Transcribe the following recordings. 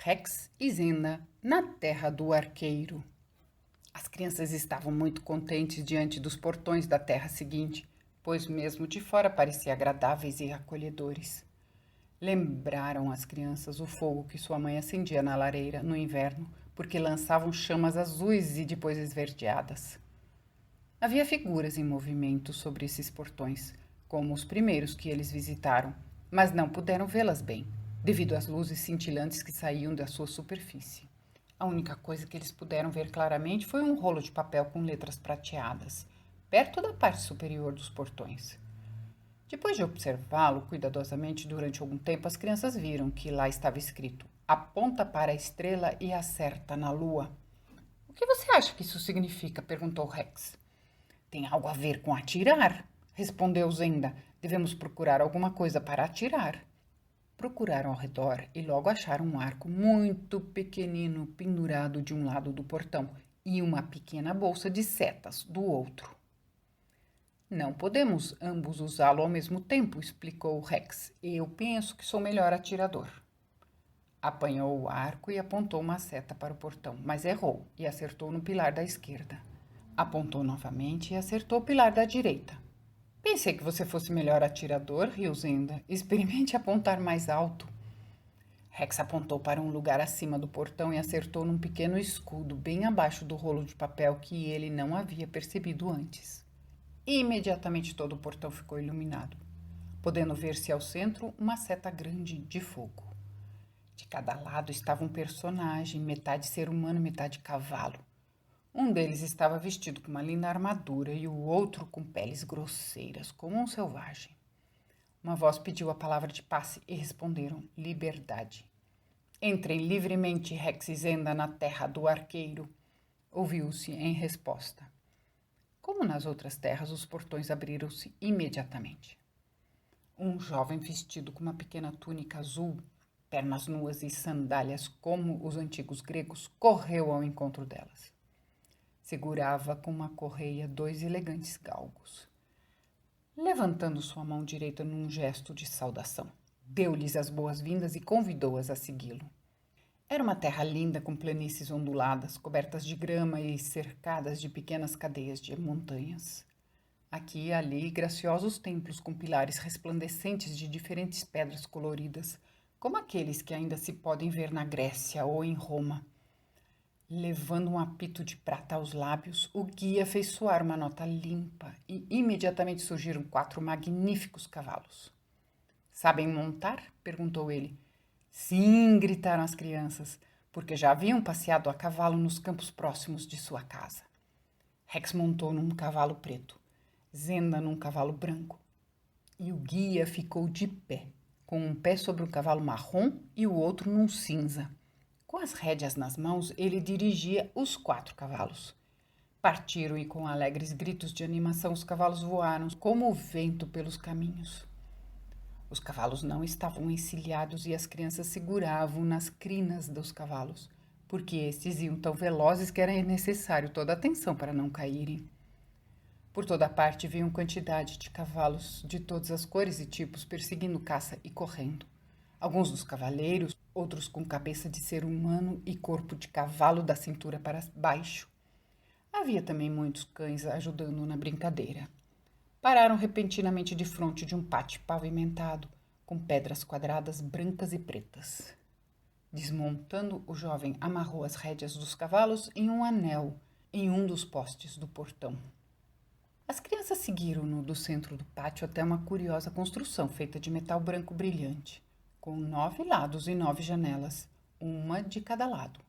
Rex e Zenda na terra do arqueiro. As crianças estavam muito contentes diante dos portões da terra seguinte, pois mesmo de fora pareciam agradáveis e acolhedores. Lembraram as crianças o fogo que sua mãe acendia na lareira no inverno, porque lançavam chamas azuis e depois esverdeadas. Havia figuras em movimento sobre esses portões, como os primeiros que eles visitaram, mas não puderam vê-las bem, devido às luzes cintilantes que saíam da sua superfície. A única coisa que eles puderam ver claramente foi um rolo de papel com letras prateadas, perto da parte superior dos portões. Depois de observá-lo cuidadosamente durante algum tempo, as crianças viram que lá estava escrito: aponta para a estrela e acerta na lua. O que você acha que isso significa? Perguntou Rex. Tem algo a ver com atirar, respondeu Zenda. Devemos procurar alguma coisa para atirar. Procuraram ao redor e logo acharam um arco muito pequenino pendurado de um lado do portão e uma pequena bolsa de setas do outro. Não podemos ambos usá-lo ao mesmo tempo, explicou Rex. Eu penso que sou melhor atirador. Apanhou o arco e apontou uma seta para o portão, mas errou e acertou no pilar da esquerda. Apontou novamente e acertou o pilar da direita. Pensei que você fosse melhor atirador, riu Zenda. Experimente apontar mais alto. Rex apontou para um lugar acima do portão e acertou num pequeno escudo bem abaixo do rolo de papel que ele não havia percebido antes. Imediatamente todo o portão ficou iluminado, podendo ver-se ao centro uma seta grande de fogo. De cada lado estava um personagem, metade ser humano, metade cavalo. Um deles estava vestido com uma linda armadura e o outro com peles grosseiras, como um selvagem. Uma voz pediu a palavra de passe e responderam: liberdade. Entrem livremente, Rex e Zenda, na terra do arqueiro, ouviu-se em resposta. Como nas outras terras, os portões abriram-se imediatamente. Um jovem vestido com uma pequena túnica azul, pernas nuas e sandálias como os antigos gregos, correu ao encontro delas. Segurava com uma correia 2 elegantes galgos. Levantando sua mão direita num gesto de saudação, deu-lhes as boas-vindas e convidou-as a segui-lo. Era uma terra linda com planícies onduladas, cobertas de grama e cercadas de pequenas cadeias de montanhas. Aqui e ali, graciosos templos com pilares resplandecentes de diferentes pedras coloridas, como aqueles que ainda se podem ver na Grécia ou em Roma. Levando um apito de prata aos lábios, o guia fez soar uma nota limpa e imediatamente surgiram 4 magníficos cavalos. Sabem montar? Perguntou ele. Sim, gritaram as crianças, porque já haviam passeado a cavalo nos campos próximos de sua casa. Rex montou num cavalo preto, Zenda num cavalo branco, e o guia ficou de pé, com um pé sobre um cavalo marrom e o outro num cinza. Com as rédeas nas mãos, ele dirigia os 4 cavalos. Partiram e com alegres gritos de animação os cavalos voaram como o vento pelos caminhos. Os cavalos não estavam encilhados e as crianças seguravam nas crinas dos cavalos, porque estes iam tão velozes que era necessário toda a atenção para não caírem. Por toda parte viam quantidade de cavalos de todas as cores e tipos perseguindo caça e correndo. Alguns dos cavaleiros, outros com cabeça de ser humano e corpo de cavalo da cintura para baixo. Havia também muitos cães ajudando na brincadeira. Pararam repentinamente defronte de um pátio pavimentado, com pedras quadradas brancas e pretas. Desmontando, o jovem amarrou as rédeas dos cavalos em um anel em um dos postes do portão. As crianças seguiram-no do centro do pátio até uma curiosa construção feita de metal branco brilhante, com 9 lados e 9 janelas, uma de cada lado.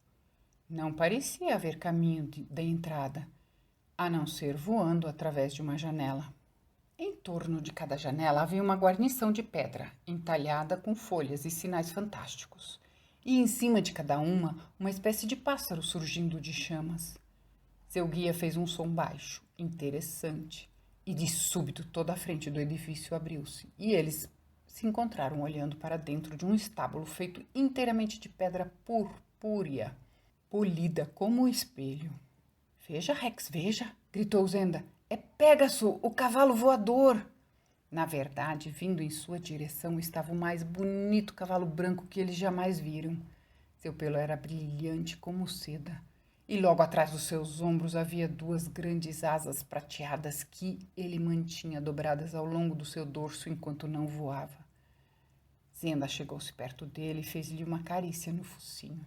Não parecia haver caminho da entrada, a não ser voando através de uma janela. Em torno de cada janela havia uma guarnição de pedra, entalhada com folhas e sinais fantásticos, e em cima de cada uma espécie de pássaro surgindo de chamas. Seu guia fez um som baixo, interessante, e de súbito toda a frente do edifício abriu-se, e eles se encontraram olhando para dentro de um estábulo feito inteiramente de pedra purpúrea, polida como o espelho. Veja, Rex, veja, gritou Zenda. É Pégaso, o cavalo voador. Na verdade, vindo em sua direção estava o mais bonito cavalo branco que eles jamais viram. Seu pelo era brilhante como seda, e logo atrás dos seus ombros havia 2 grandes asas prateadas que ele mantinha dobradas ao longo do seu dorso enquanto não voava. Zenda chegou-se perto dele e fez-lhe uma carícia no focinho.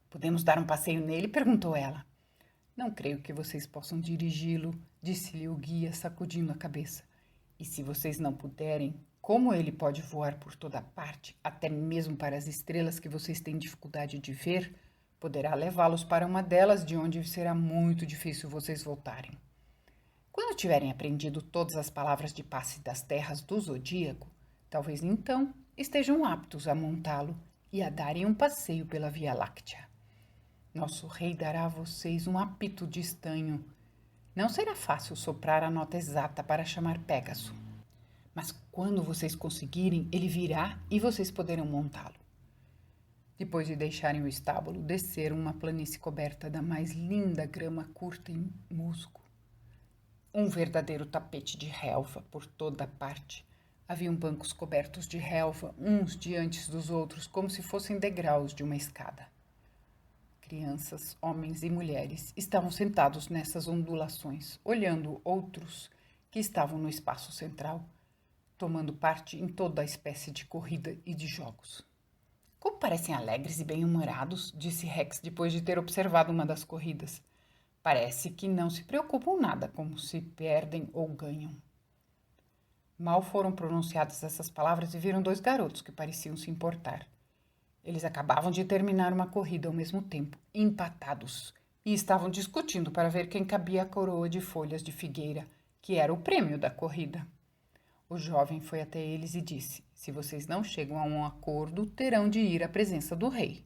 Podemos dar um passeio nele? Perguntou ela. Não creio que vocês possam dirigi-lo, disse-lhe o guia, sacudindo a cabeça. E se vocês não puderem, como ele pode voar por toda parte, até mesmo para as estrelas que vocês têm dificuldade de ver, poderá levá-los para uma delas, de onde será muito difícil vocês voltarem. Quando tiverem aprendido todas as palavras de passe das terras do zodíaco, talvez então estejam aptos a montá-lo e a darem um passeio pela Via Láctea. Nosso rei dará a vocês um apito de estanho. Não será fácil soprar a nota exata para chamar Pégaso. Mas quando vocês conseguirem, ele virá e vocês poderão montá-lo. Depois de deixarem o estábulo, desceram uma planície coberta da mais linda grama curta e musgo. Um verdadeiro tapete de relva por toda parte. Haviam bancos cobertos de relva, uns diante dos outros, como se fossem degraus de uma escada. Crianças, homens e mulheres estavam sentados nessas ondulações, olhando outros que estavam no espaço central, tomando parte em toda a espécie de corrida e de jogos. Como parecem alegres e bem-humorados, disse Rex depois de ter observado uma das corridas. Parece que não se preocupam nada com se perdem ou ganham. Mal foram pronunciadas essas palavras e viram 2 garotos que pareciam se importar. Eles acabavam de terminar uma corrida ao mesmo tempo, empatados, e estavam discutindo para ver quem cabia a coroa de folhas de figueira, que era o prêmio da corrida. O jovem foi até eles e disse: se vocês não chegam a um acordo, terão de ir à presença do rei.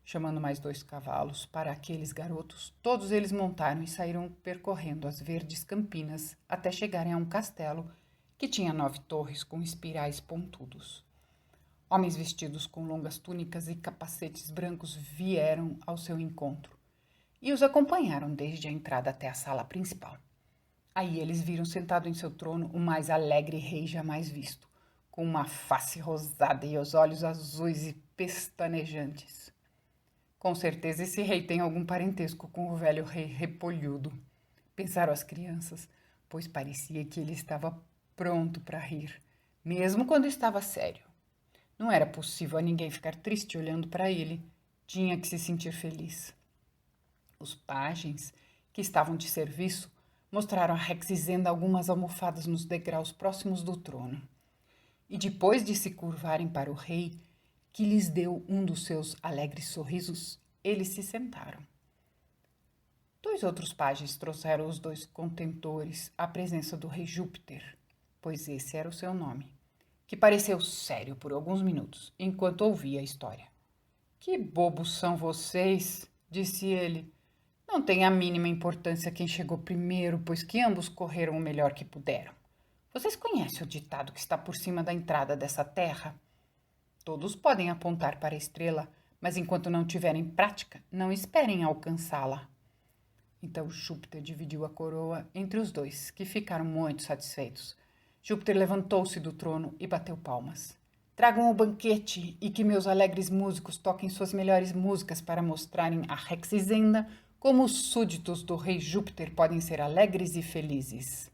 Chamando mais 2 cavalos para aqueles garotos, todos eles montaram e saíram percorrendo as verdes campinas até chegarem a um castelo que tinha 9 torres com espirais pontudos. Homens vestidos com longas túnicas e capacetes brancos vieram ao seu encontro e os acompanharam desde a entrada até a sala principal. Aí eles viram sentado em seu trono o mais alegre rei jamais visto, com uma face rosada e os olhos azuis e pestanejantes. Com certeza esse rei tem algum parentesco com o velho rei Repolhudo, pensaram as crianças, pois parecia que ele estava pronto para rir, mesmo quando estava sério. Não era possível a ninguém ficar triste olhando para ele. Tinha que se sentir feliz. Os pajens, que estavam de serviço, mostraram a Rex e Zenda algumas almofadas nos degraus próximos do trono. E depois de se curvarem para o rei, que lhes deu um dos seus alegres sorrisos, eles se sentaram. 2 outros pajens trouxeram os 2 contentores à presença do rei Júpiter, pois esse era o seu nome, que pareceu sério por alguns minutos, enquanto ouvia a história. Que bobos são vocês, disse ele. Não tem a mínima importância quem chegou primeiro, pois que ambos correram o melhor que puderam. Vocês conhecem o ditado que está por cima da entrada dessa terra? Todos podem apontar para a estrela, mas enquanto não tiverem prática, não esperem alcançá-la. Então Júpiter dividiu a coroa entre os 2, que ficaram muito satisfeitos. Júpiter levantou-se do trono e bateu palmas. Tragam o banquete e que meus alegres músicos toquem suas melhores músicas para mostrarem a Rex e Zenda como os súditos do rei Júpiter podem ser alegres e felizes.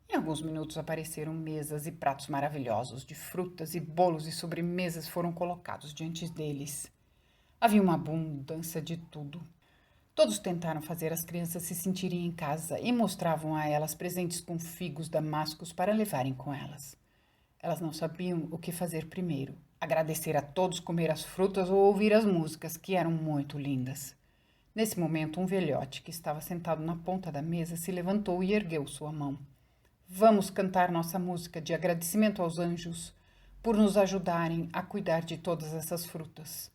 Em alguns minutos apareceram mesas e pratos maravilhosos de frutas e bolos e sobremesas foram colocados diante deles. Havia uma abundância de tudo. Todos tentaram fazer as crianças se sentirem em casa e mostravam a elas presentes com figos damascos para levarem com elas. Elas não sabiam o que fazer primeiro, agradecer a todos, comer as frutas ou ouvir as músicas, que eram muito lindas. Nesse momento, um velhote que estava sentado na ponta da mesa se levantou e ergueu sua mão. Vamos cantar nossa música de agradecimento aos anjos por nos ajudarem a cuidar de todas essas frutas.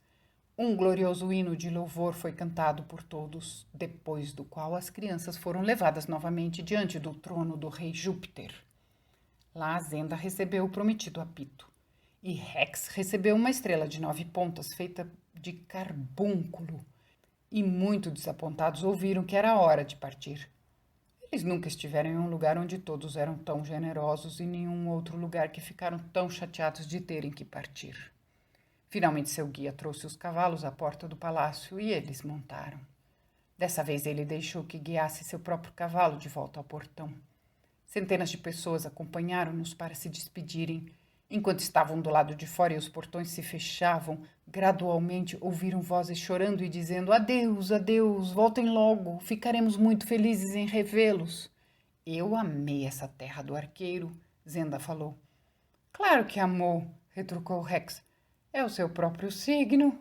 Um glorioso hino de louvor foi cantado por todos, depois do qual as crianças foram levadas novamente diante do trono do rei Júpiter. Lá Zenda recebeu o prometido apito, e Rex recebeu uma estrela de 9 pontas feita de carbúnculo, e muito desapontados ouviram que era hora de partir. Eles nunca estiveram em um lugar onde todos eram tão generosos e nenhum outro lugar que ficaram tão chateados de terem que partir. Finalmente seu guia trouxe os cavalos à porta do palácio e eles montaram. Dessa vez ele deixou que guiasse seu próprio cavalo de volta ao portão. Centenas de pessoas acompanharam-nos para se despedirem. Enquanto estavam do lado de fora e os portões se fechavam, gradualmente ouviram vozes chorando e dizendo: adeus, adeus, voltem logo, ficaremos muito felizes em revê-los. Eu amei essa terra do arqueiro, Zenda falou. Claro que amou, retrucou Rex. É o seu próprio signo.